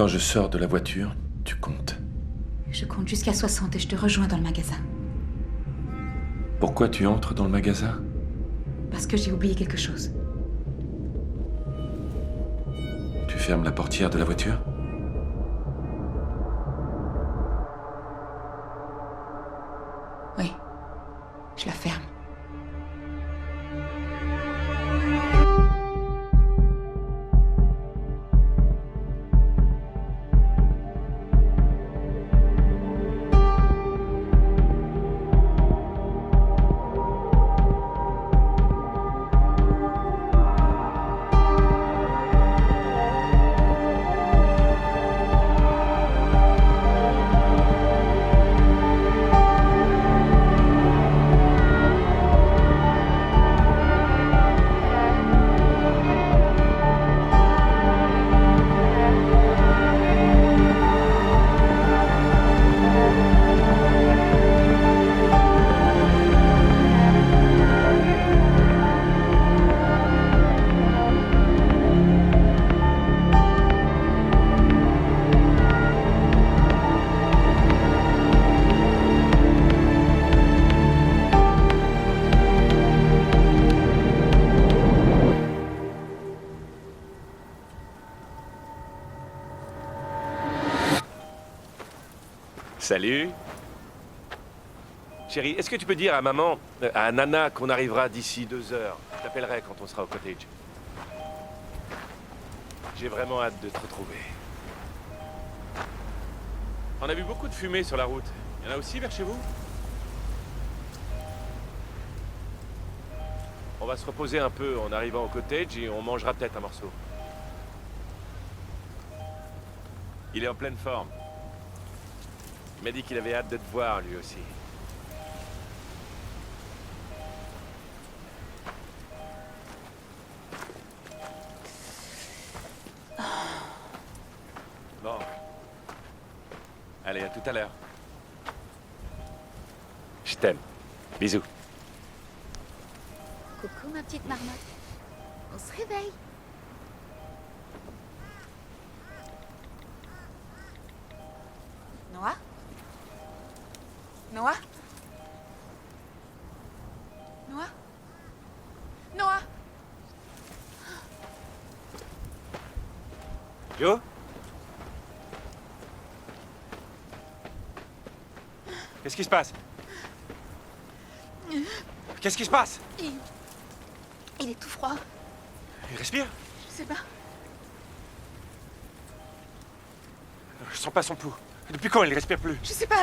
Quand je sors de la voiture, tu comptes. Je compte jusqu'à 60 et je te rejoins dans le magasin. Pourquoi tu entres dans le magasin? Parce que j'ai oublié quelque chose. Tu fermes la portière de la voiture? Oui, je la ferme. Salut. Chérie, est-ce que tu peux dire à maman, à Nana, qu'on arrivera d'ici 2 heures? Je t'appellerai quand on sera au cottage. J'ai vraiment hâte de te retrouver. On a vu beaucoup de fumée sur la route. Il y en a aussi vers chez vous? On va se reposer un peu en arrivant au cottage et on mangera peut-être un morceau. Il est en pleine forme. Il m'a dit qu'il avait hâte de te voir, lui aussi. Bon. Allez, à tout à l'heure. Je t'aime. Bisous. Coucou ma petite marmotte. On se réveille. Noah? Noah? Noah? Noah? Jo? Qu'est-ce qui se passe? Qu'est-ce qui se passe? Il est tout froid. Il respire? Je sais pas. Je sens pas son pouls. Depuis quand il respire plus? Je sais pas.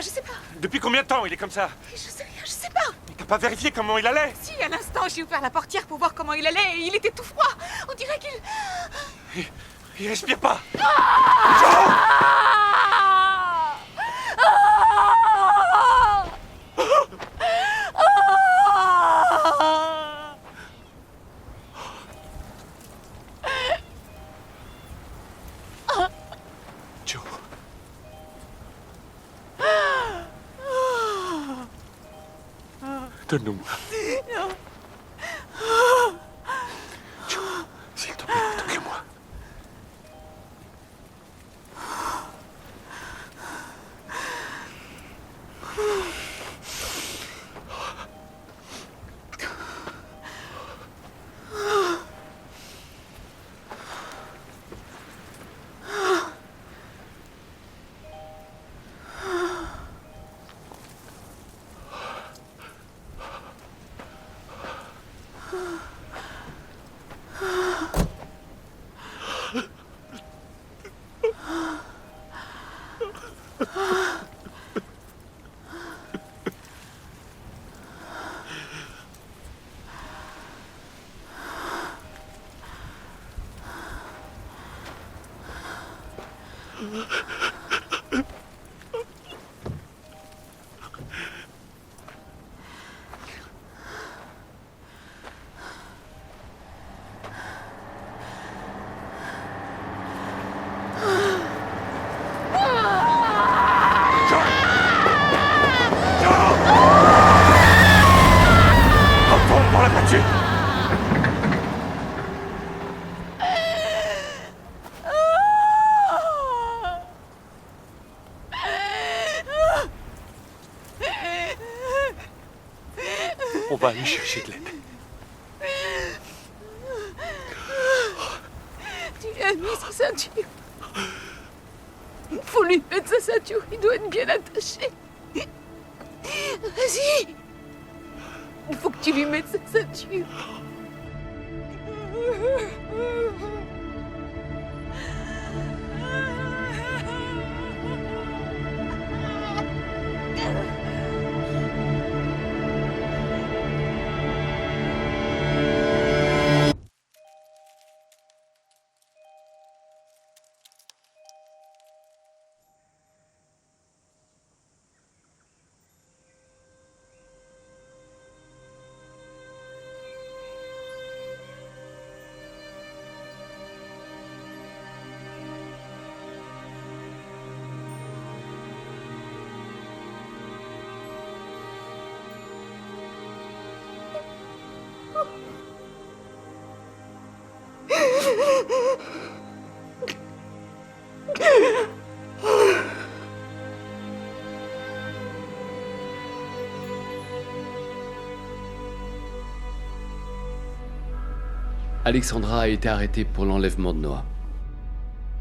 Depuis combien de temps il est comme ça? Je sais rien, je sais pas. T'as pas vérifié comment il allait? Si, à l'instant, j'ai ouvert la portière pour voir comment il allait et il était tout froid. On dirait qu'il... Il respire pas. Joe. Donne-nous-moi. Non. Joe, s'il te plaît, toque-moi. Retourne dans la voiture. va aller chercher de l'aide. Tu lui as mis sa ceinture. Faut lui mettre sa ceinture, il doit être bien attaché. Vas-y. Il faut que tu lui mettes sa ceinture. Alexandra a été arrêtée pour l'enlèvement de Noah.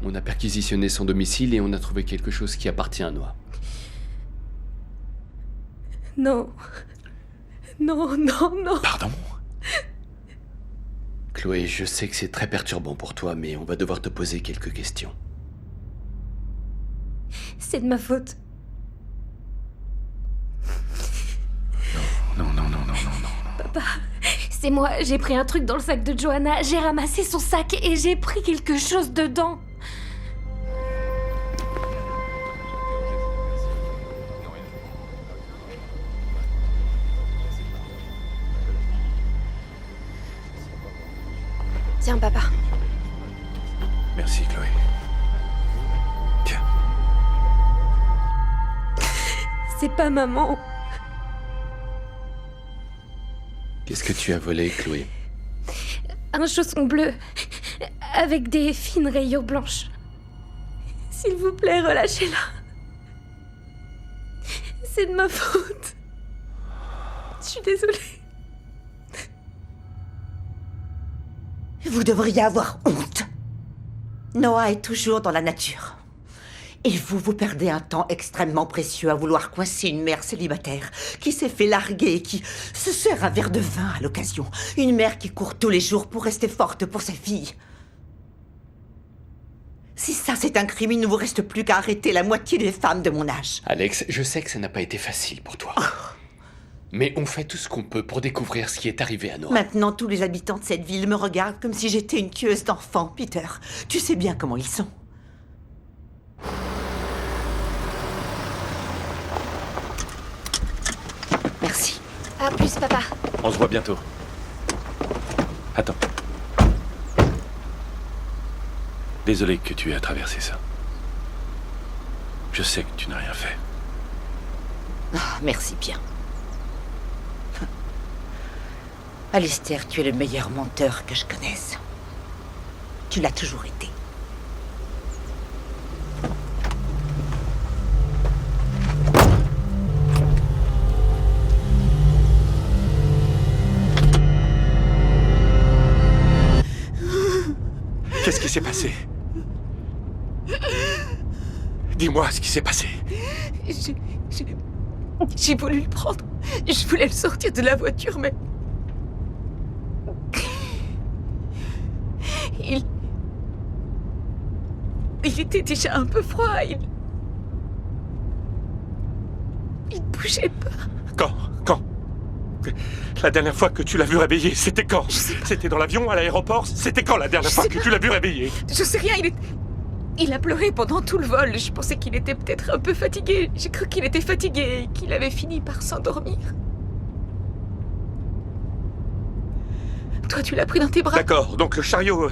On a perquisitionné son domicile et on a trouvé quelque chose qui appartient à Noah. Non. Non, non, non. Pardon? Chloé, je sais que c'est très perturbant pour toi, mais on va devoir te poser quelques questions. C'est de ma faute. Non. Papa, c'est moi. J'ai pris un truc dans le sac de Johanna, j'ai ramassé son sac et j'ai pris quelque chose dedans. Tiens, papa. Merci, Chloé. Tiens. C'est pas maman. Qu'est-ce que tu as volé, Chloé? Un chausson bleu avec des fines rayures blanches. S'il vous plaît, relâchez-la. C'est de ma faute. Je suis désolée. Vous devriez avoir honte. Noah est toujours dans la nature. Et vous perdez un temps extrêmement précieux à vouloir coincer une mère célibataire qui s'est fait larguer et qui se sert un verre de vin à l'occasion. Une mère qui court tous les jours pour rester forte pour sa fille. Si ça c'est un crime, il ne vous reste plus qu'à arrêter la moitié des femmes de mon âge. Alex, je sais que ça n'a pas été facile pour toi. Mais on fait tout ce qu'on peut pour découvrir ce qui est arrivé à Noah. Maintenant, tous les habitants de cette ville me regardent comme si j'étais une tueuse d'enfants, Peter. Tu sais bien comment ils sont. Merci. À plus, papa. On se voit bientôt. Attends. Désolé que tu aies à traverser ça. Je sais que tu n'as rien fait. Ah, merci bien. Alistair, tu es le meilleur menteur que je connaisse. Tu l'as toujours été. Qu'est-ce qui s'est passé? Dis-moi ce qui s'est passé. J'ai voulu le prendre. Je voulais le sortir de la voiture, mais... Il était déjà un peu froid. Il bougeait pas. Quand? La dernière fois que tu l'as vu réveillé, c'était quand? C'était dans l'avion, à l'aéroport? C'était quand la dernière fois que tu l'as vu réveillé? Je sais rien, il a pleuré pendant tout le vol. Je pensais qu'il était peut-être un peu fatigué. J'ai cru qu'il était fatigué et qu'il avait fini par s'endormir. Toi, tu l'as pris dans tes bras. D'accord, donc le chariot...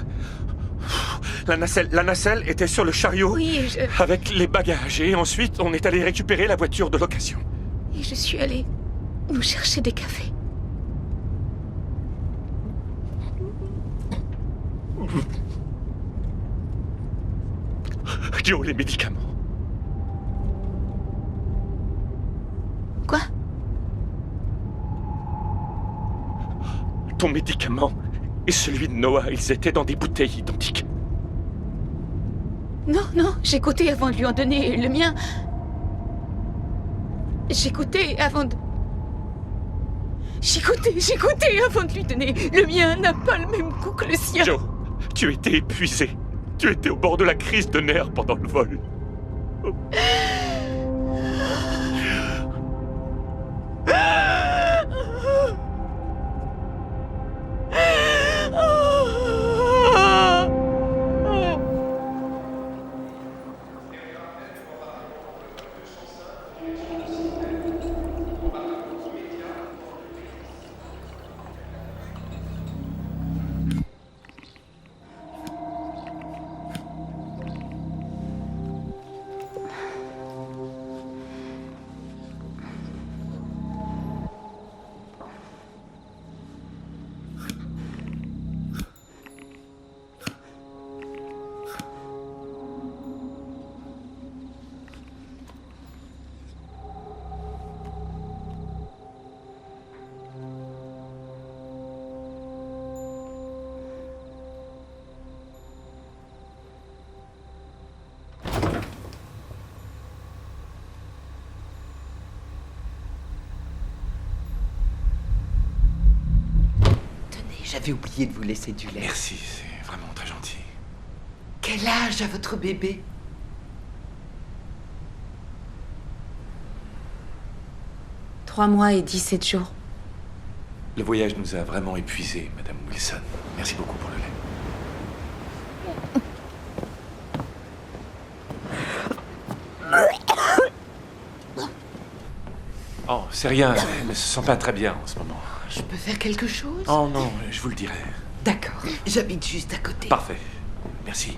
La nacelle était sur le chariot Oui, avec les bagages. Et ensuite, on est allé récupérer la voiture de l'occasion. Et je suis allée nous chercher des cafés. Joe, les médicaments. Quoi? Ton médicament et celui de Noah, ils étaient dans des bouteilles identiques. Non, non, j'ai goûté avant de lui en donner le mien. J'ai goûté avant de... J'ai goûté avant de lui donner. Le mien n'a pas le même goût que le sien. Joe, tu étais épuisé. Tu étais au bord de la crise de nerfs pendant le vol. J'avais oublié de vous laisser du lait. Merci, c'est vraiment très gentil. Quel âge a votre bébé? « 3 mois et 17 jours. Le voyage nous a vraiment épuisés, Madame Wilson. Merci beaucoup pour le lait. Oh, c'est rien, elle ne se sent pas très bien en ce moment. Je peux faire quelque chose? Oh non, je vous le dirai. D'accord, j'habite juste à côté. Parfait. Merci.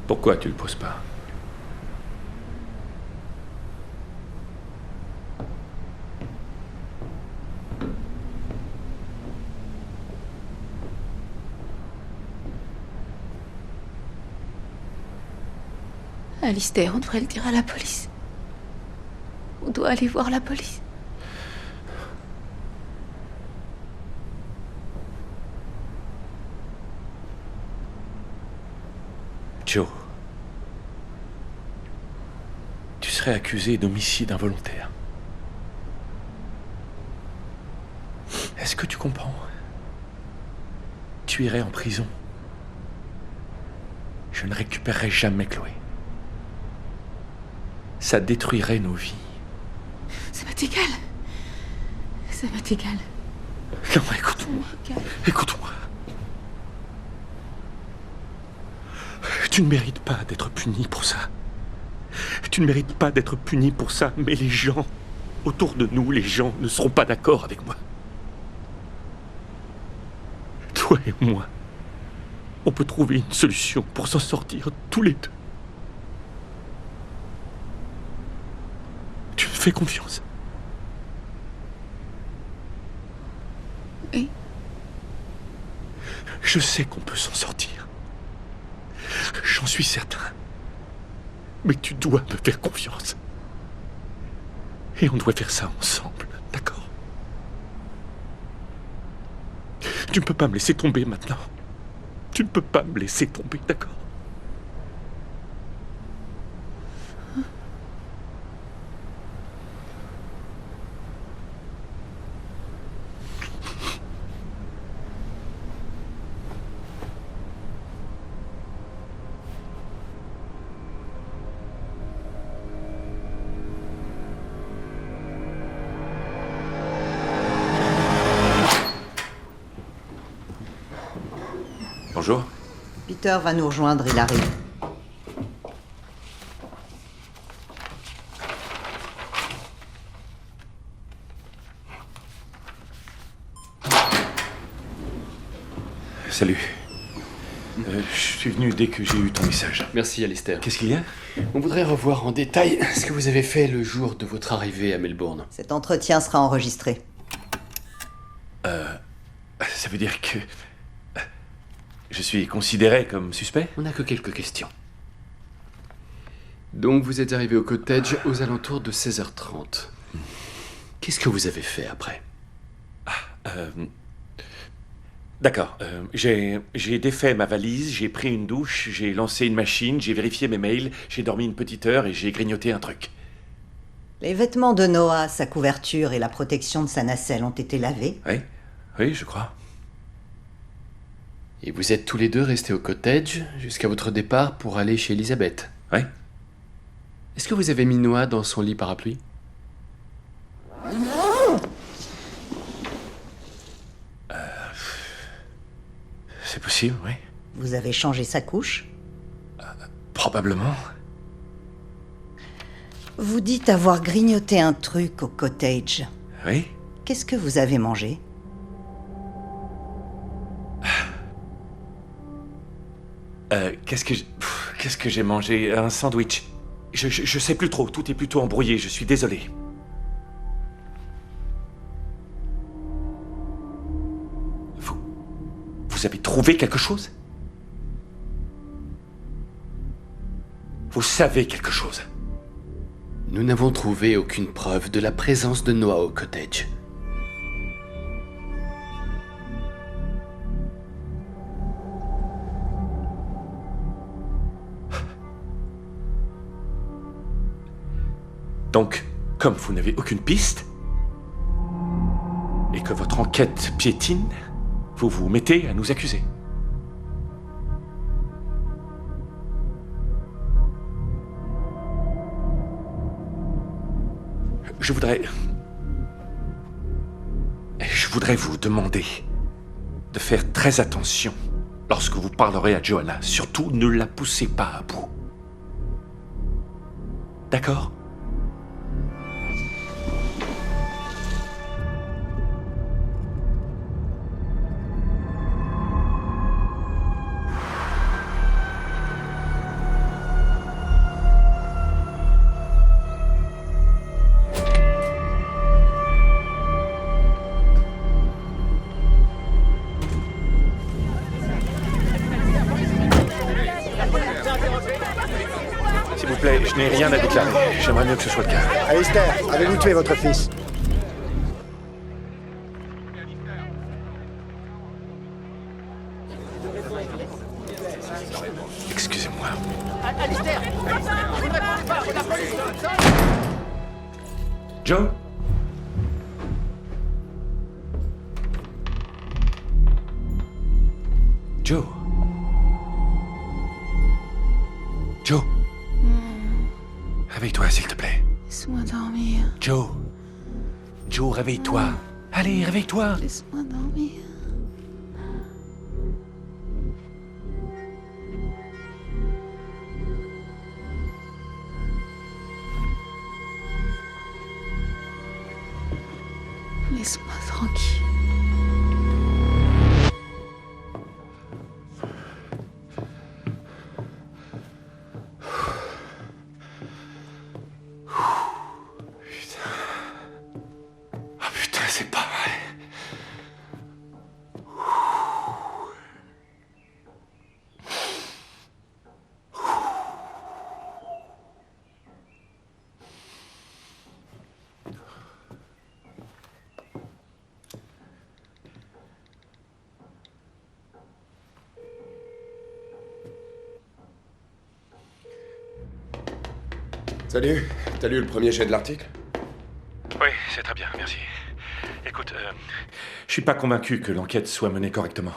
Pourquoi tu le poses pas? Alistair, on devrait le dire à la police. On doit aller voir la police. Joe, tu serais accusé d'homicide involontaire. Est-ce que tu comprends? Tu irais en prison. Je ne récupérerai jamais Chloé. Ça détruirait nos vies. Ça m'est égal. Ça m'est égal. Non, écoute-moi. Écoute-moi. Tu ne mérites pas d'être puni pour ça. Tu ne mérites pas d'être puni pour ça, mais les gens, autour de nous, les gens ne seront pas d'accord avec moi. Toi et moi, on peut trouver une solution pour s'en sortir tous les deux. Tu me fais confiance? Oui. Je sais qu'on peut s'en sortir. J'en suis certain. Mais tu dois me faire confiance. Et on doit faire ça ensemble, d'accord? Tu ne peux pas me laisser tomber maintenant. Tu ne peux pas me laisser tomber, d'accord? Bonjour. Peter va nous rejoindre, il arrive. Salut. Je suis venu dès que j'ai eu ton message. Merci, Alistair. Qu'est-ce qu'il y a? On voudrait revoir en détail ce que vous avez fait le jour de votre arrivée à Melbourne. Cet entretien sera enregistré. Ça veut dire que... je suis considéré comme suspect? On n'a que quelques questions. Donc vous êtes arrivé au cottage aux alentours de 16h30. Qu'est-ce que vous avez fait après? D'accord. J'ai défait ma valise, j'ai pris une douche, j'ai lancé une machine, j'ai vérifié mes mails, j'ai dormi une petite heure et j'ai grignoté un truc. Les vêtements de Noah, sa couverture et la protection de sa nacelle ont été lavés. Oui, oui, je crois. Et vous êtes tous les deux restés au cottage jusqu'à votre départ pour aller chez Elisabeth. Oui. Est-ce que vous avez mis Noah dans son lit parapluie? C'est possible, oui. Vous avez changé sa couche. Probablement. Vous dites avoir grignoté un truc au cottage. Oui. Qu'est-ce que vous avez mangé? Qu'est-ce que j'ai mangé? Un sandwich. Je sais plus trop, tout est plutôt embrouillé, je suis désolé. Vous avez trouvé quelque chose? Vous savez quelque chose? Nous n'avons trouvé aucune preuve de la présence de Noah au cottage. Donc, comme vous n'avez aucune piste, et que votre enquête piétine, vous vous mettez à nous accuser. Je voudrais vous demander de faire très attention lorsque vous parlerez à Joanna. Surtout, ne la poussez pas à bout. D'accord ? Je n'ai rien à déclarer. J'aimerais mieux que ce soit le cas. Alistair, avez-vous tué votre fils? Excusez-moi. Joe? Joe? Joe? Réveille-toi, s'il te plaît. Laisse-moi dormir. Joe. Joe, réveille-toi. Allez, réveille-toi. Laisse-moi dormir. Laisse-moi tranquille. C'est pas vrai. Salut, t'as lu le premier jet de l'article? Oui, c'est très bien, merci. Écoute, je suis pas convaincu que l'enquête soit menée correctement.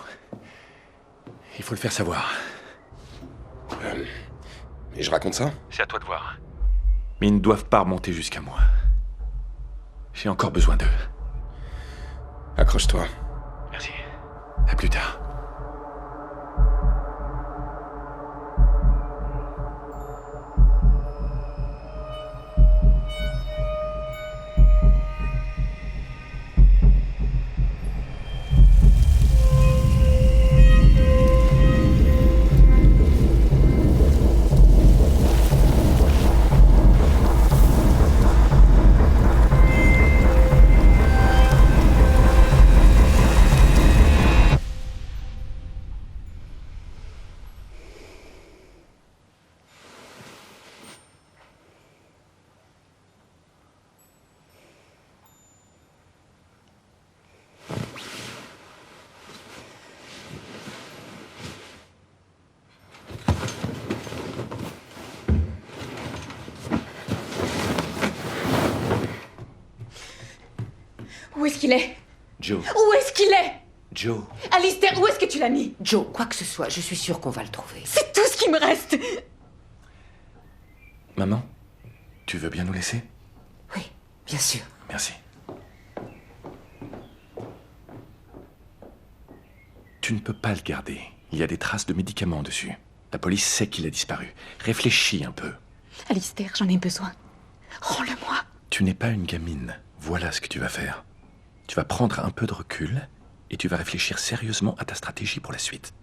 Il faut le faire savoir. Et je raconte ça? C'est à toi de voir. Mais ils ne doivent pas remonter jusqu'à moi. J'ai encore besoin d'eux. Accroche-toi. Merci. À plus tard. Où est-ce qu'il est? Joe. Où est-ce qu'il est? Joe. Alistair, où est-ce que tu l'as mis? Joe, quoi que ce soit, je suis sûre qu'on va le trouver. C'est tout ce qui me reste. Maman, tu veux bien nous laisser? Oui, bien sûr. Merci. Tu ne peux pas le garder. Il y a des traces de médicaments dessus. La police sait qu'il a disparu. Réfléchis un peu. Alistair, j'en ai besoin. Rends-le-moi. Tu n'es pas une gamine. Voilà ce que tu vas faire. Tu vas prendre un peu de recul et tu vas réfléchir sérieusement à ta stratégie pour la suite.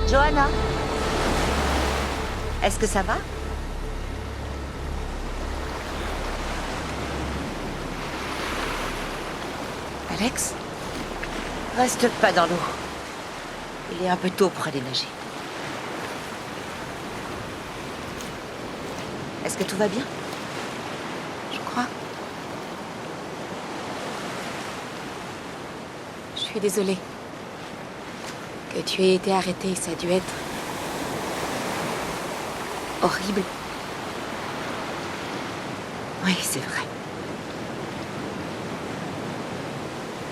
Johanna? Est-ce que ça va? Alex? Reste pas dans l'eau. Il est un peu tôt pour aller nager. Est-ce que tout va bien? Je crois. Je suis désolée. Que tu aies été arrêtée, ça a dû être... horrible. Oui, c'est vrai.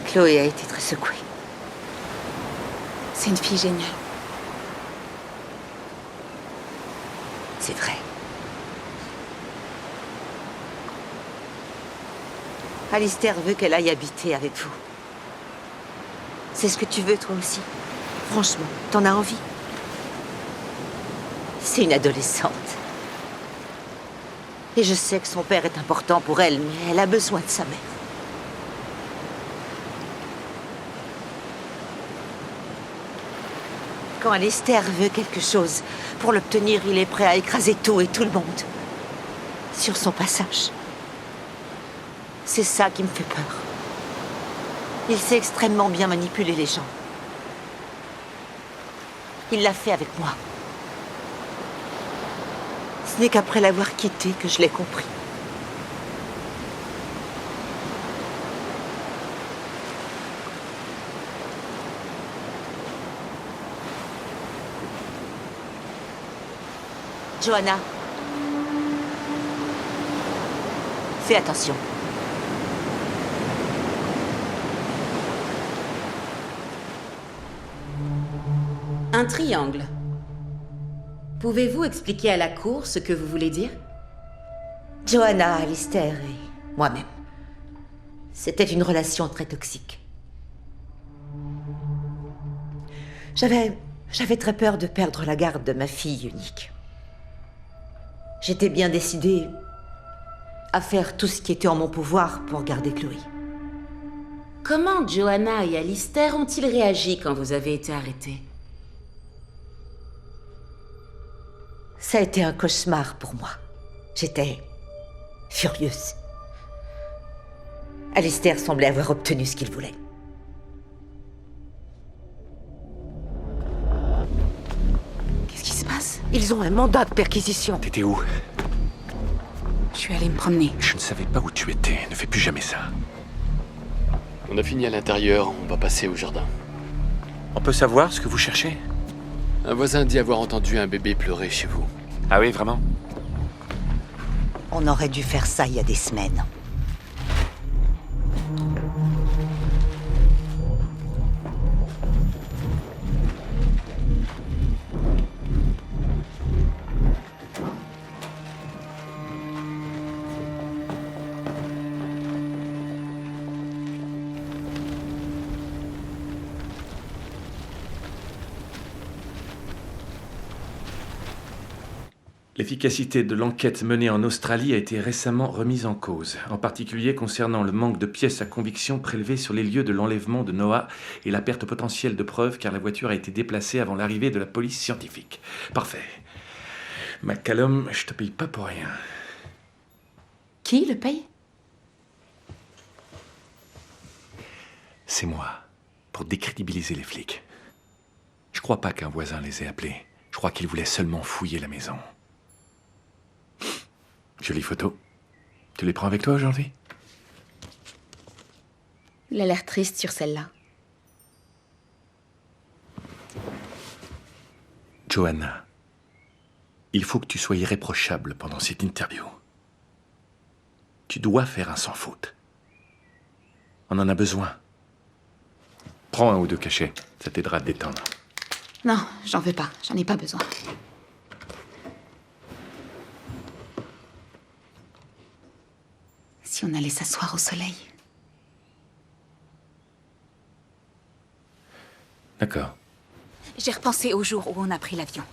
Chloé a été très secouée. C'est une fille géniale. C'est vrai. Alistair veut qu'elle aille habiter avec vous. C'est ce que tu veux, toi aussi? Franchement, t'en as envie? C'est une adolescente. Et je sais que son père est important pour elle, mais elle a besoin de sa mère. Quand Alistair veut quelque chose, pour l'obtenir, il est prêt à écraser tout et tout le monde. Sur son passage. C'est ça qui me fait peur. Il sait extrêmement bien manipuler les gens. Il l'a fait avec moi. Ce n'est qu'après l'avoir quitté que je l'ai compris. Johanna. Fais attention. Un triangle. Pouvez-vous expliquer à la cour ce que vous voulez dire? Johanna, Alistair et moi-même. C'était une relation très toxique. J'avais très peur de perdre la garde de ma fille unique. J'étais bien décidée à faire tout ce qui était en mon pouvoir pour garder Chloé. Comment Johanna et Alistair ont-ils réagi quand vous avez été arrêtés? Ça a été un cauchemar pour moi. J'étais furieuse. Alistair semblait avoir obtenu ce qu'il voulait. Qu'est-ce qui se passe? Ils ont un mandat de perquisition. T'étais où? Je suis allée me promener. Je ne savais pas où tu étais. Ne fais plus jamais ça. On a fini à l'intérieur, on va passer au jardin. On peut savoir ce que vous cherchez? Un voisin dit avoir entendu un bébé pleurer chez vous. Ah oui, vraiment? On aurait dû faire ça il y a des semaines. L'efficacité de l'enquête menée en Australie a été récemment remise en cause, en particulier concernant le manque de pièces à conviction prélevées sur les lieux de l'enlèvement de Noah et la perte potentielle de preuves car la voiture a été déplacée avant l'arrivée de la police scientifique. Parfait. McCallum, je te paye pas pour rien. Qui le paye? C'est moi, pour décrédibiliser les flics. Je crois pas qu'un voisin les ait appelés. Je crois qu'ils voulaient seulement fouiller la maison. Jolie photo. Tu les prends avec toi aujourd'hui? Il a l'air triste sur celle-là. Joanna, il faut que tu sois irréprochable pendant cette interview. Tu dois faire un sans faute. On en a besoin. Prends un ou deux cachets, ça t'aidera à te détendre. Non, j'en veux pas. J'en ai pas besoin. Si on allait s'asseoir au soleil. D'accord. J'ai repensé au jour où on a pris l'avion.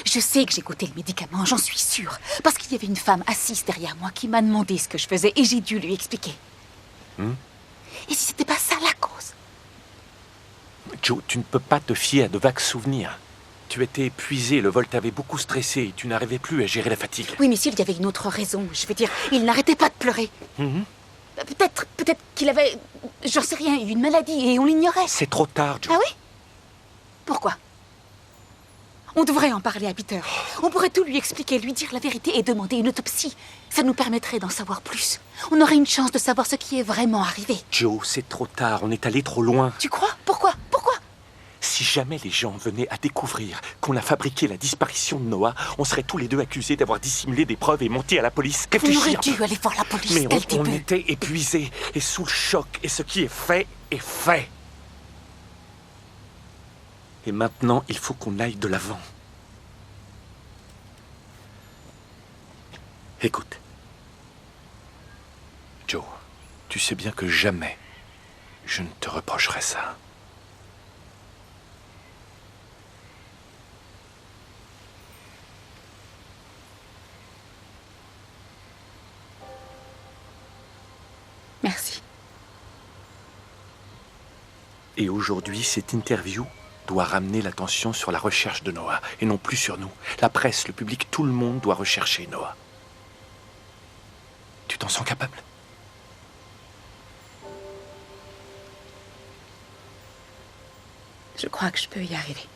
Je sais que j'ai goûté le médicament, j'en suis sûre. Parce qu'il y avait une femme assise derrière moi qui m'a demandé ce que je faisais et j'ai dû lui expliquer. Et si c'était pas ça la cause? Joe, tu ne peux pas te fier à de vagues souvenirs. Tu étais épuisé, le vol t'avait beaucoup stressé et tu n'arrivais plus à gérer la fatigue. Oui, mais s'il y avait une autre raison, je veux dire, il n'arrêtait pas de pleurer. Peut-être qu'il avait, j'en sais rien, une maladie et on l'ignorait. C'est trop tard, Joe. Ah oui? Pourquoi? On devrait en parler à Peter. On pourrait tout lui expliquer, lui dire la vérité et demander une autopsie. Ça nous permettrait d'en savoir plus. On aurait une chance de savoir ce qui est vraiment arrivé. Joe, c'est trop tard, on est allé trop loin. Tu crois? Pourquoi? Si jamais les gens venaient à découvrir qu'on a fabriqué la disparition de Noah, on serait tous les deux accusés d'avoir dissimulé des preuves et menti à la police. On aurait dû aller voir la police mais dès le on début. était épuisés et sous le choc. Et ce qui est fait est fait. Et maintenant, il faut qu'on aille de l'avant. Écoute. Joe, tu sais bien que jamais je ne te reprocherai ça. Merci. Et aujourd'hui, cette interview doit ramener l'attention sur la recherche de Noah, et non plus sur nous. La presse, le public, tout le monde doit rechercher Noah. Tu t'en sens capable? Je crois que je peux y arriver.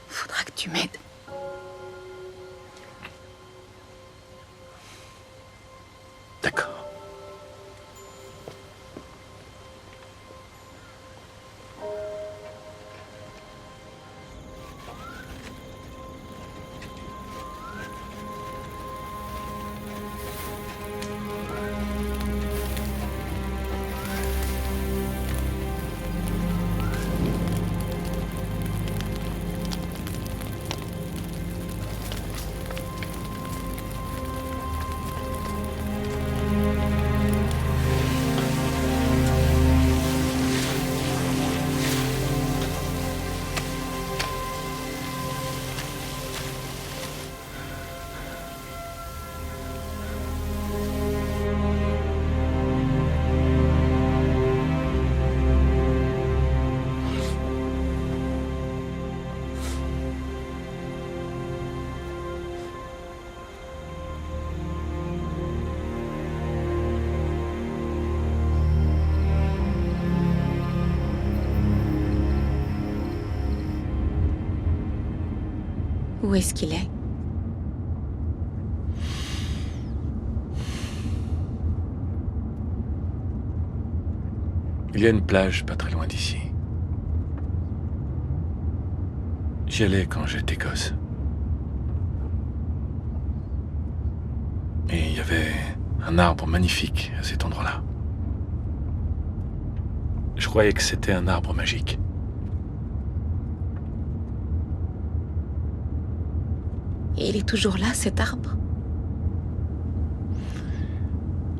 Faudra que tu m'aides. D'accord. Où est-ce qu'il est? Il y a une plage pas très loin d'ici. J'y allais quand j'étais gosse. Et il y avait un arbre magnifique à cet endroit-là. Je croyais que c'était un arbre magique. Et il est toujours là, cet arbre?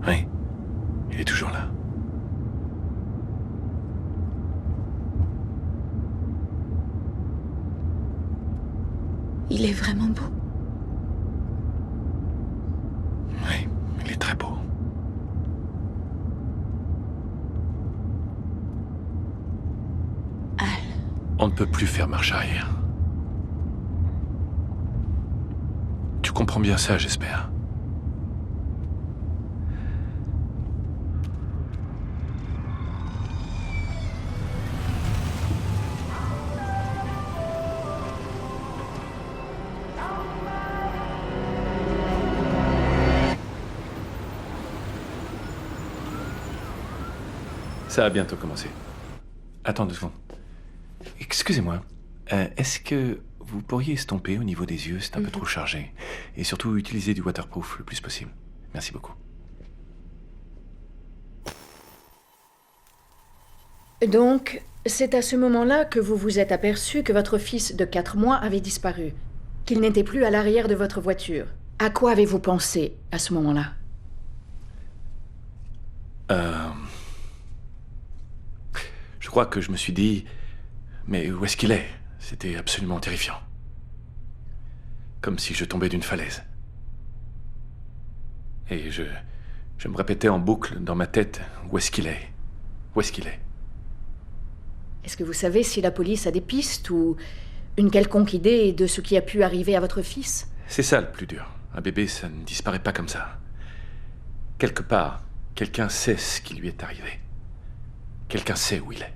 Oui, il est toujours là. Il est vraiment beau. Oui, il est très beau. Al. On ne peut plus faire marche arrière. Tu comprends bien ça, j'espère. Ça a bientôt commencé. Attends 2 secondes. Excusez-moi. Est-ce que vous pourriez estomper au niveau des yeux? C'est un peu trop chargé. Et surtout, utiliser du waterproof le plus possible. Merci beaucoup. Donc, c'est à ce moment-là que vous vous êtes aperçu que votre fils de 4 mois avait disparu, qu'il n'était plus à l'arrière de votre voiture. À quoi avez-vous pensé à ce moment-là? Je crois que je me suis dit... Mais où est-ce qu'il est? C'était absolument terrifiant. Comme si je tombais d'une falaise. Et je me répétais en boucle dans ma tête, où est-ce qu'il est? Où est-ce qu'il est? Est-ce que vous savez si la police a des pistes ou une quelconque idée de ce qui a pu arriver à votre fils? C'est ça le plus dur. Un bébé, ça ne disparaît pas comme ça. Quelque part, quelqu'un sait ce qui lui est arrivé. Quelqu'un sait où il est.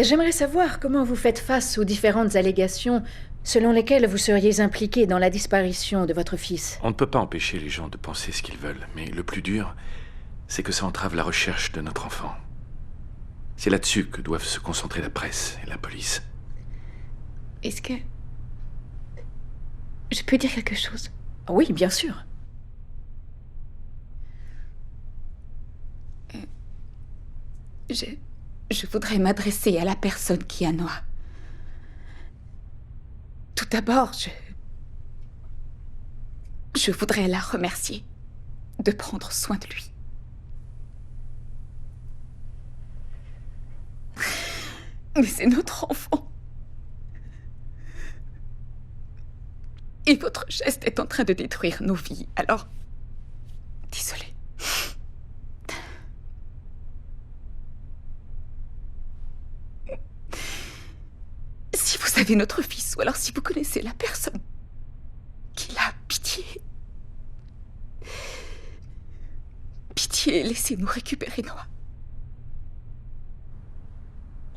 J'aimerais savoir comment vous faites face aux différentes allégations selon lesquelles vous seriez impliqué dans la disparition de votre fils. On ne peut pas empêcher les gens de penser ce qu'ils veulent, mais le plus dur, c'est que ça entrave la recherche de notre enfant. C'est là-dessus que doivent se concentrer la presse et la police. Est-ce que... Je peux dire quelque chose? Oui, bien sûr. Je voudrais m'adresser à la personne qui a Noah. Tout d'abord, je voudrais la remercier de prendre soin de lui. Mais c'est notre enfant. Et votre geste est en train de détruire nos vies, alors... Désolée. Si vous avez notre fils, ou alors si vous connaissez la personne qui l'a, pitié. Pitié, laissez-nous récupérer Noah.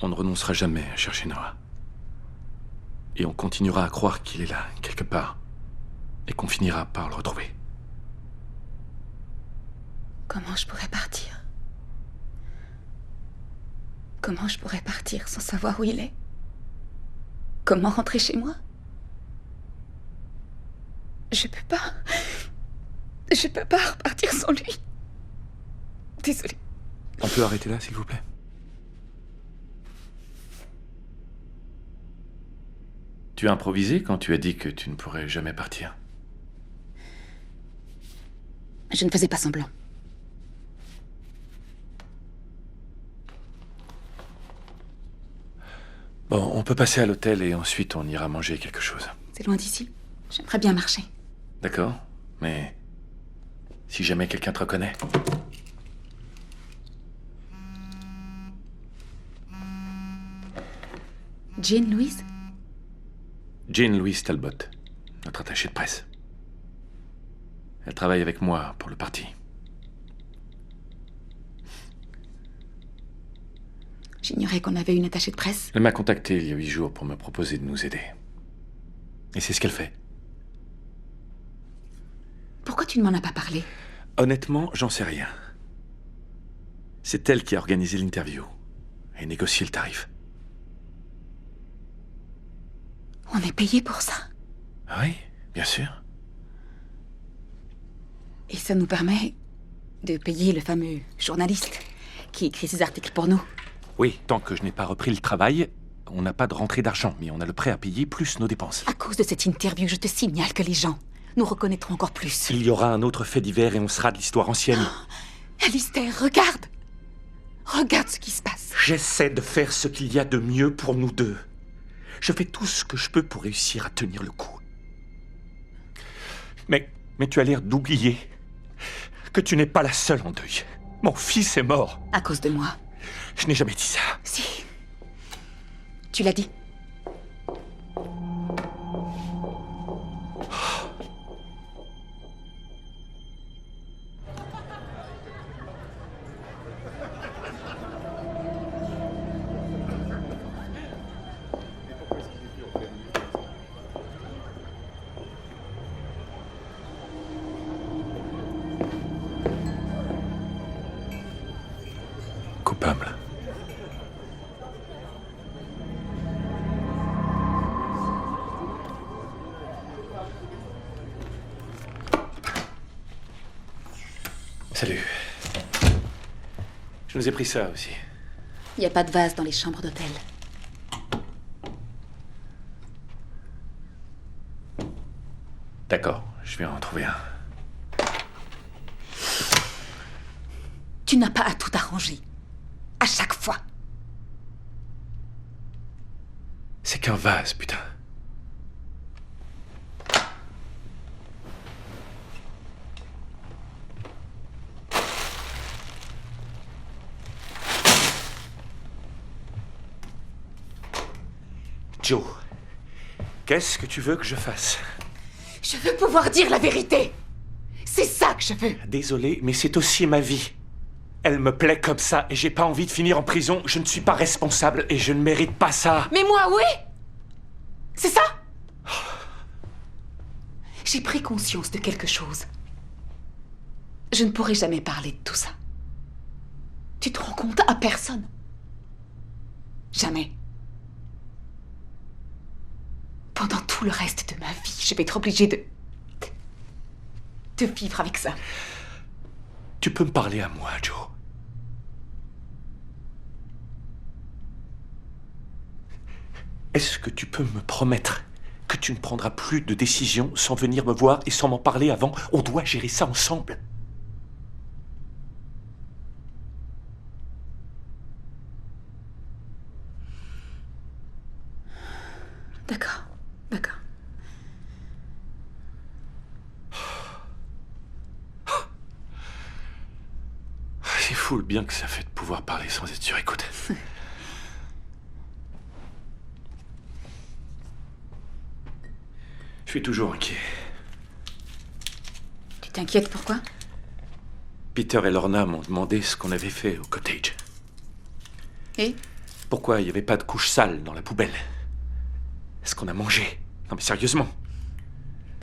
On ne renoncera jamais à chercher Noah. Et on continuera à croire qu'il est là, quelque part. Et qu'on finira par le retrouver. Comment je pourrais partir? Comment je pourrais partir sans savoir où il est? Comment rentrer chez moi? Je peux pas. Je peux pas repartir sans lui. Désolée. On peut arrêter là, s'il vous plaît? Tu as improvisé quand tu as dit que tu ne pourrais jamais partir. Je ne faisais pas semblant. Bon, on peut passer à l'hôtel et ensuite on ira manger quelque chose. C'est loin d'ici. J'aimerais bien marcher. D'accord, mais si jamais quelqu'un te reconnaît... Jean Louise? Jean Louise Talbot, notre attachée de presse. Elle travaille avec moi pour le parti. J'ignorais qu'on avait une attachée de presse. Elle m'a contacté il y a 8 jours pour me proposer de nous aider. Et c'est ce qu'elle fait. Pourquoi tu ne m'en as pas parlé? Honnêtement, j'en sais rien. C'est elle qui a organisé l'interview et négocié le tarif. On est payé pour ça? Oui, bien sûr. Et ça nous permet de payer le fameux journaliste qui écrit ces articles pour nous. Oui, tant que je n'ai pas repris le travail, on n'a pas de rentrée d'argent, mais on a le prêt à payer plus nos dépenses. À cause de cette interview, je te signale que les gens nous reconnaîtront encore plus. Il y aura un autre fait divers et on sera de l'histoire ancienne. Oh, Alistair, regarde! Regarde ce qui se passe. J'essaie de faire ce qu'il y a de mieux pour nous deux. Je fais tout ce que je peux pour réussir à tenir le coup. Mais tu as l'air d'oublier que tu n'es pas la seule en deuil. Mon fils est mort. À cause de moi. Je n'ai jamais dit ça. Si. Tu l'as dit. Coupable. Salut. Je nous ai pris ça aussi. Il n'y a pas de vase dans les chambres d'hôtel. D'accord, je vais en trouver un. Tu n'as pas à tout arranger. À chaque fois. C'est qu'un vase, putain. Joe, qu'est-ce que tu veux que je fasse? Je veux pouvoir dire la vérité. C'est ça que je veux. Désolé, mais c'est aussi ma vie. Elle me plaît comme ça et j'ai pas envie de finir en prison. Je ne suis pas responsable et je ne mérite pas ça. Mais moi, oui. C'est ça. J'ai pris conscience de quelque chose. Je ne pourrai jamais parler de tout ça. Tu te rends compte? À personne. Jamais. Pendant tout le reste de ma vie, je vais être obligée de vivre avec ça. Tu peux me parler à moi, Joe. Est-ce que tu peux me promettre que tu ne prendras plus de décision sans venir me voir et sans m'en parler avant? On doit gérer ça ensemble. D'accord, d'accord. C'est fou le bien que ça fait de pouvoir parler sans être sur écoute. Je suis toujours inquiet. Tu t'inquiètes pourquoi? Peter et Lorna m'ont demandé ce qu'on avait fait au cottage. Et? Pourquoi il n'y avait pas de couche sale dans la poubelle? Est-ce qu'on a mangé? Non mais sérieusement.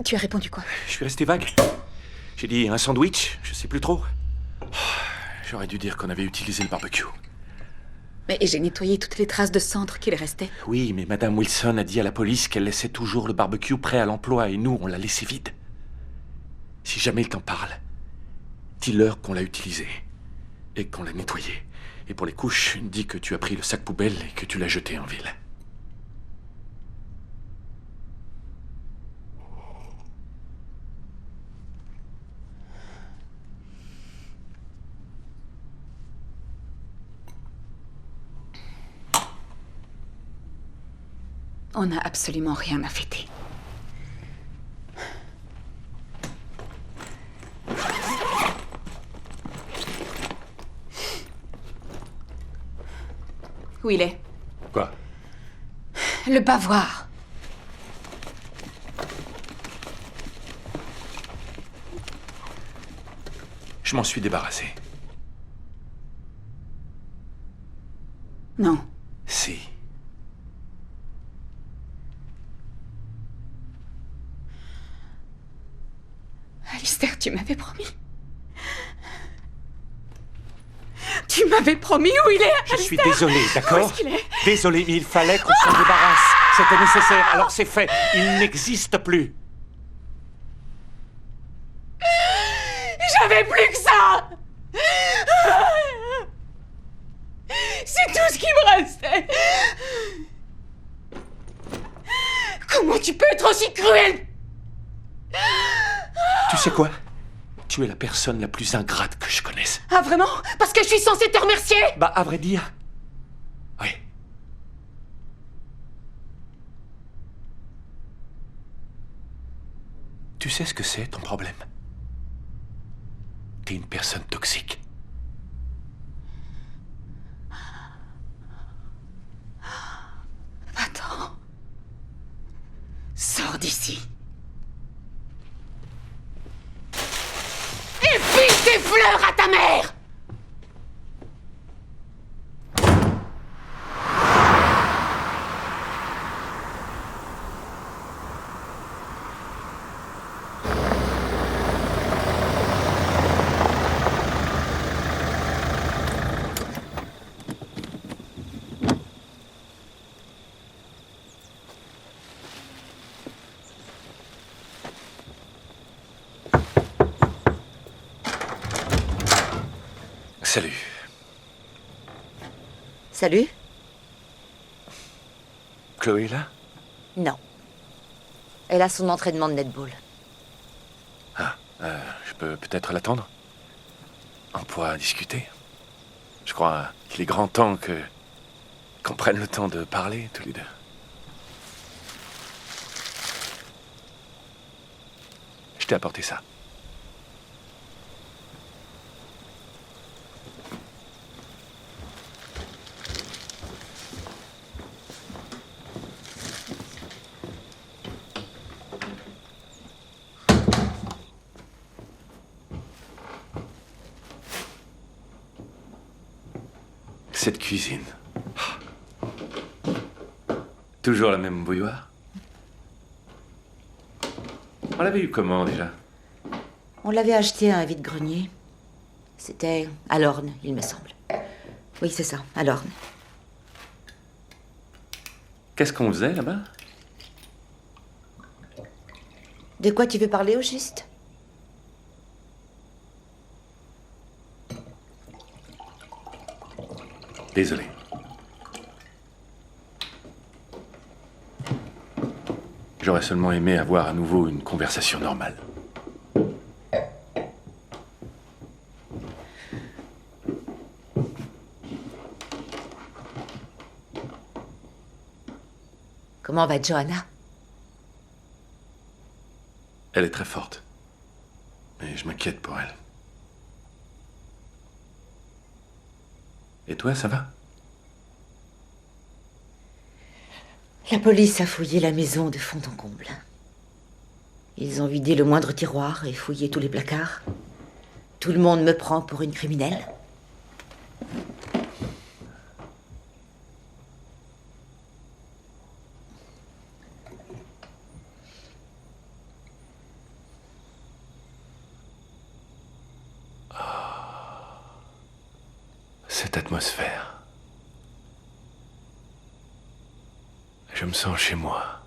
Tu as répondu quoi? Je suis resté vague. J'ai dit un sandwich, je sais plus trop. J'aurais dû dire qu'on avait utilisé le barbecue. Mais j'ai nettoyé toutes les traces de cendres qu'il restait. Oui, mais Madame Wilson a dit à la police qu'elle laissait toujours le barbecue prêt à l'emploi et nous, on l'a laissé vide. Si jamais il t'en parle, dis-leur qu'on l'a utilisé et qu'on l'a nettoyé. Et pour les couches, dis que tu as pris le sac poubelle et que tu l'as jeté en ville. On n'a absolument rien à fêter. Où il est? Quoi? Le bavoir. Je m'en suis débarrassé. Non. Si. Alistair, tu m'avais promis. Tu m'avais promis où il est, Alistair. Je suis désolé, d'accord? Où est-ce qu'il est? Désolé, mais il fallait qu'on s'en débarrasse. C'était nécessaire, alors c'est fait. Il n'existe plus. J'avais plus que ça. C'est tout ce qui me restait. Comment tu peux être aussi cruel? Tu sais quoi? Tu es la personne la plus ingrate que je connaisse. Ah vraiment? Parce que je suis censée te remercier? Bah, à vrai dire, oui. Tu sais ce que c'est, ton problème? T'es une personne toxique. Va-t'en. Sors d'ici. Et file tes fleurs à ta mère! Salut. Salut? Chloé, là? Non. Elle a son entraînement de netball. Ah, je peux peut-être l'attendre? On pourra discuter. Je crois qu'il est grand temps qu'on prenne le temps de parler, tous les deux. Je t'ai apporté ça. Cette cuisine. Toujours la même bouilloire? On l'avait eu comment déjà? On l'avait acheté à un vide-grenier. C'était à Lorne, il me semble. Oui, c'est ça, à Lorne. Qu'est-ce qu'on faisait là-bas? De quoi tu veux parler au juste? Désolé. J'aurais seulement aimé avoir à nouveau une conversation normale. Comment va Johanna? Elle est très forte. Mais je m'inquiète pour elle. Et toi, ça va? La police a fouillé la maison de fond en comble. Ils ont vidé le moindre tiroir et fouillé tous les placards. Tout le monde me prend pour une criminelle. Cette atmosphère. Je me sens chez moi.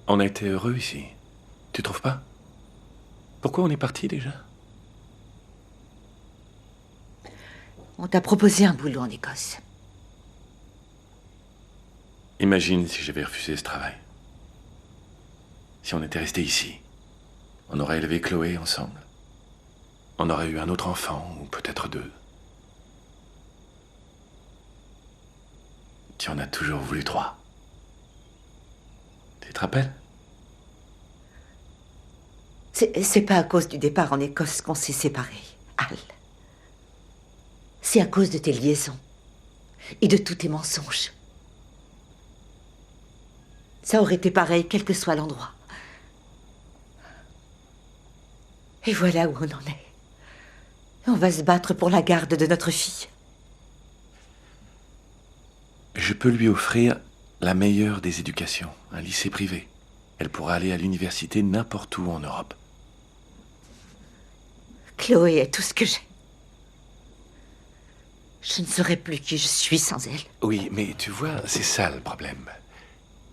On a été heureux ici. Tu trouves pas? Pourquoi on est parti déjà? On t'a proposé un boulot en Écosse. Imagine si j'avais refusé ce travail. Si on était resté ici, on aurait élevé Chloé ensemble. On aurait eu un autre enfant, ou peut-être deux. Tu en as toujours voulu 3. Tu te rappelles? C'est pas à cause du départ en Écosse qu'on s'est séparés, Al. C'est à cause de tes liaisons et de tous tes mensonges. Ça aurait été pareil, quel que soit l'endroit. Et voilà où on en est. On va se battre pour la garde de notre fille. Je peux lui offrir la meilleure des éducations, un lycée privé. Elle pourra aller à l'université n'importe où en Europe. Chloé est tout ce que j'ai. Je ne saurais plus qui je suis sans elle. Oui, mais tu vois, c'est ça le problème.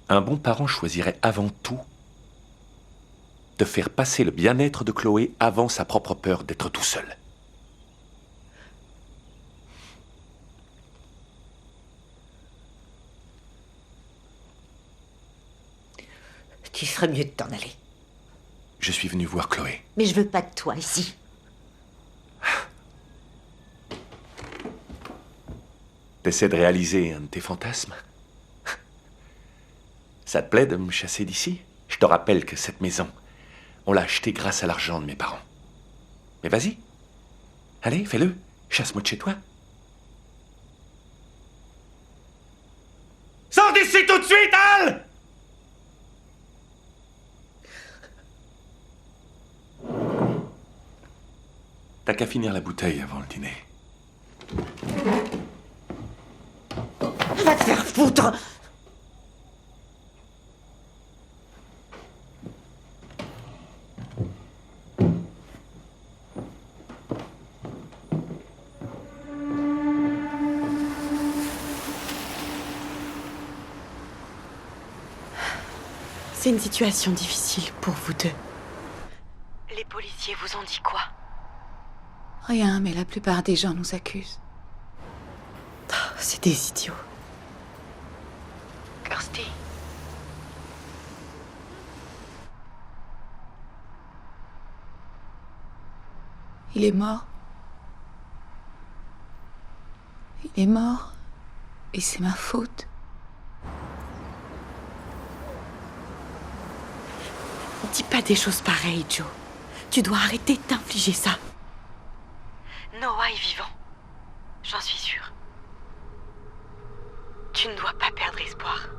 Un bon parent choisirait avant tout de faire passer le bien-être de Chloé avant sa propre peur d'être tout seul. Tu ferais mieux de t'en aller. Je suis venu voir Chloé. Mais je veux pas de toi ici. T'essaies de réaliser un de tes fantasmes? Ça te plaît de me chasser d'ici? Je te rappelle que cette maison, on l'a achetée grâce à l'argent de mes parents. Mais vas-y. Allez, fais-le. Chasse-moi de chez toi. Sors d'ici tout de suite, Al! T'as qu'à finir la bouteille avant le dîner. Va te faire foutre! C'est une situation difficile pour vous deux. Les policiers vous ont dit quoi? Rien, mais la plupart des gens nous accusent. Oh, c'est des idiots. Kirsty. Il est mort. Il est mort. Et c'est ma faute. Dis pas des choses pareilles, Joe. Tu dois arrêter de t'infliger ça. Noah est vivant. J'en suis sûre. Tu ne dois pas perdre espoir.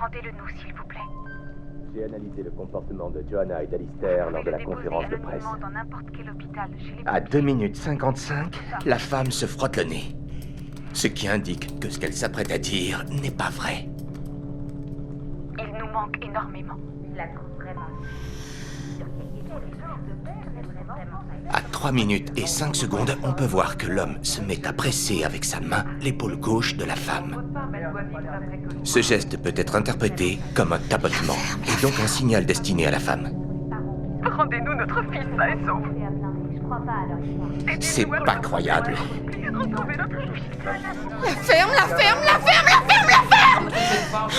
Rendez-le-nous, s'il vous plaît. J'ai analysé le comportement de Joanna et d'Alistair lors de la conférence de presse. Dans n'importe quel hôpital, chez les À 2 minutes 55, la femme se frotte le nez. Ce qui indique que ce qu'elle s'apprête à dire n'est pas vrai. Il nous manque énormément. Il la trouve vraiment. À 3 minutes et 5 secondes, on peut voir que l'homme se met à presser avec sa main l'épaule gauche de la femme. Ce geste peut être interprété comme un tapotement et donc un signal destiné à la femme. Rendez-nous notre fils sain et sauf. C'est pas croyable. La ferme, la ferme, la ferme, la ferme, la ferme!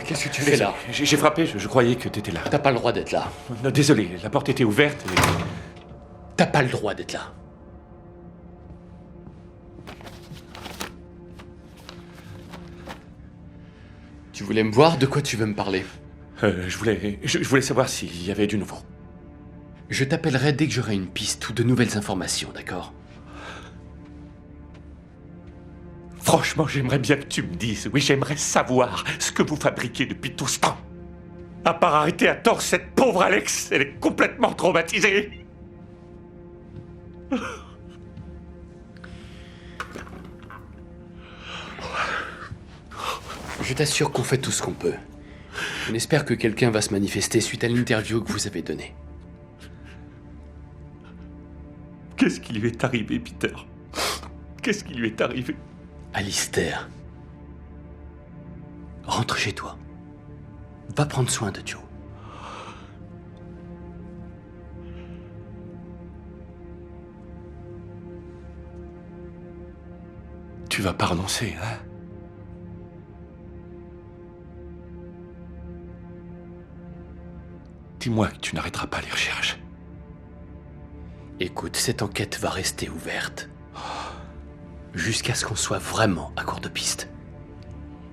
Qu'est-ce que tu fais là? J'ai frappé, je croyais que t'étais là. T'as pas le droit d'être là. Non, désolé, la porte était ouverte et... T'as pas le droit d'être là. Tu voulais me voir? De quoi tu veux me parler? Je voulais savoir s'il y avait du nouveau. Je t'appellerai dès que j'aurai une piste ou de nouvelles informations, d'accord? Franchement, j'aimerais bien que tu me dises. Oui, j'aimerais savoir ce que vous fabriquez depuis tout ce temps. À part arrêter à tort cette pauvre Alex, elle est complètement traumatisée. Je t'assure qu'on fait tout ce qu'on peut. On espère que quelqu'un va se manifester suite à l'interview que vous avez donnée. Qu'est-ce qui lui est arrivé, Peter? Qu'est-ce qui lui est arrivé? Alistair, rentre chez toi. Va prendre soin de Joe. Tu vas pas renoncer, hein? Dis-moi que tu n'arrêteras pas les recherches. Écoute, cette enquête va rester ouverte. Jusqu'à ce qu'on soit vraiment à court de pistes.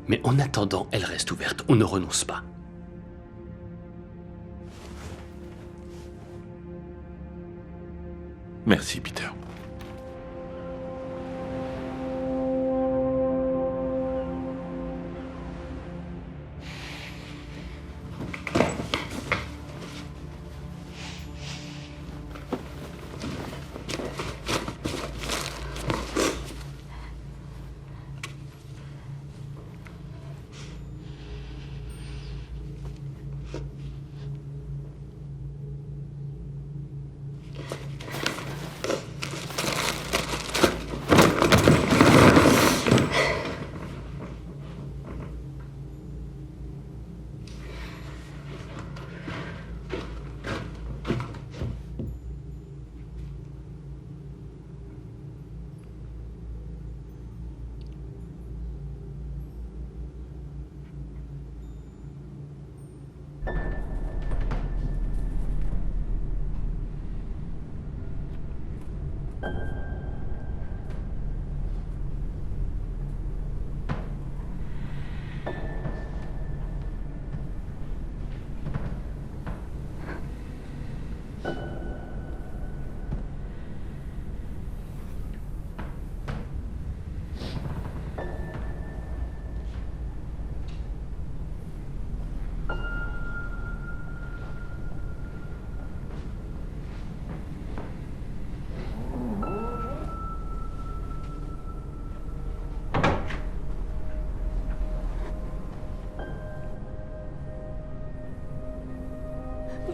Mais en attendant, elle reste ouverte. On ne renonce pas. Merci, Peter.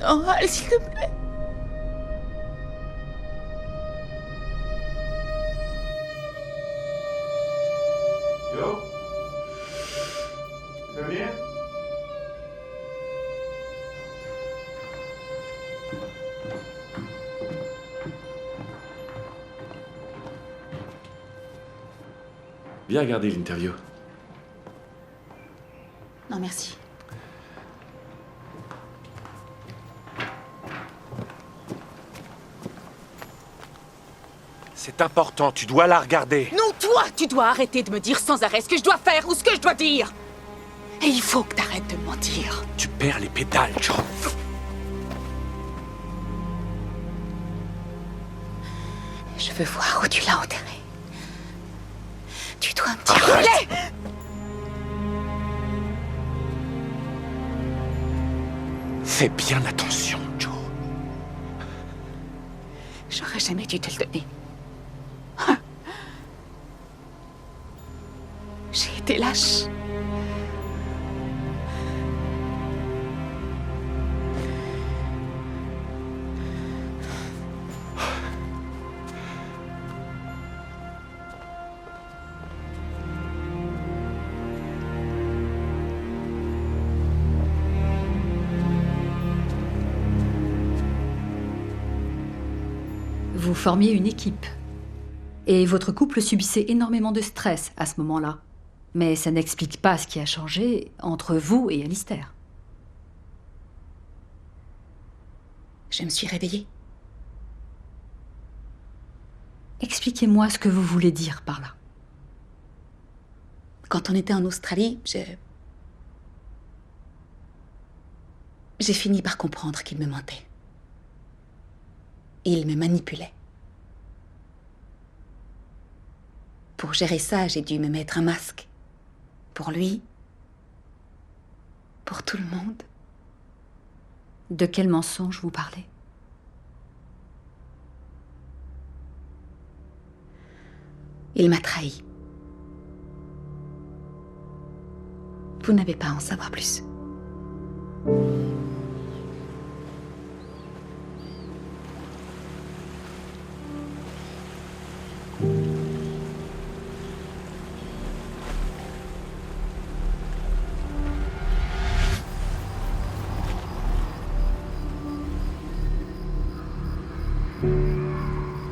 Non, Al, s'il te plaît. Yo? Ça va bien? Bien regardé l'interview. Non, merci. C'est important, tu dois la regarder. Non, toi, tu dois arrêter de me dire sans arrêt ce que je dois faire ou ce que je dois dire. Et il faut que t'arrêtes de me mentir. Tu perds les pédales, Joe. Je veux voir où tu l'as enterré. Tu dois me dire. Allez! Fais bien attention, Joe. J'aurais jamais dû te le donner. J'ai été lâche. Vous formiez une équipe. Et votre couple subissait énormément de stress à ce moment-là. Mais ça n'explique pas ce qui a changé entre vous et Alistair. Je me suis réveillée. Expliquez-moi ce que vous voulez dire par là. Quand on était en Australie, j'ai fini par comprendre qu'il me mentait. Il me manipulait. Pour gérer ça, j'ai dû me mettre un masque. Pour lui. Pour tout le monde. De quel mensonge vous parlez? Il m'a trahi. Vous n'avez pas à en savoir plus.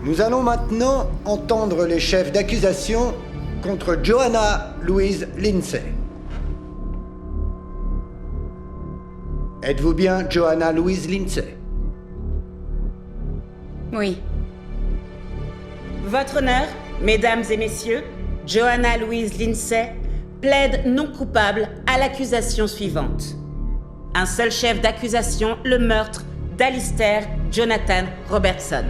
Nous allons maintenant entendre les chefs d'accusation contre Joanna Louise Lindsay. Êtes-vous bien Joanna Louise Lindsay? Oui. Votre honneur, mesdames et messieurs, Joanna Louise Lindsay plaide non coupable à l'accusation suivante. Un seul chef d'accusation, le meurtre d'Alistair Jonathan Robertson.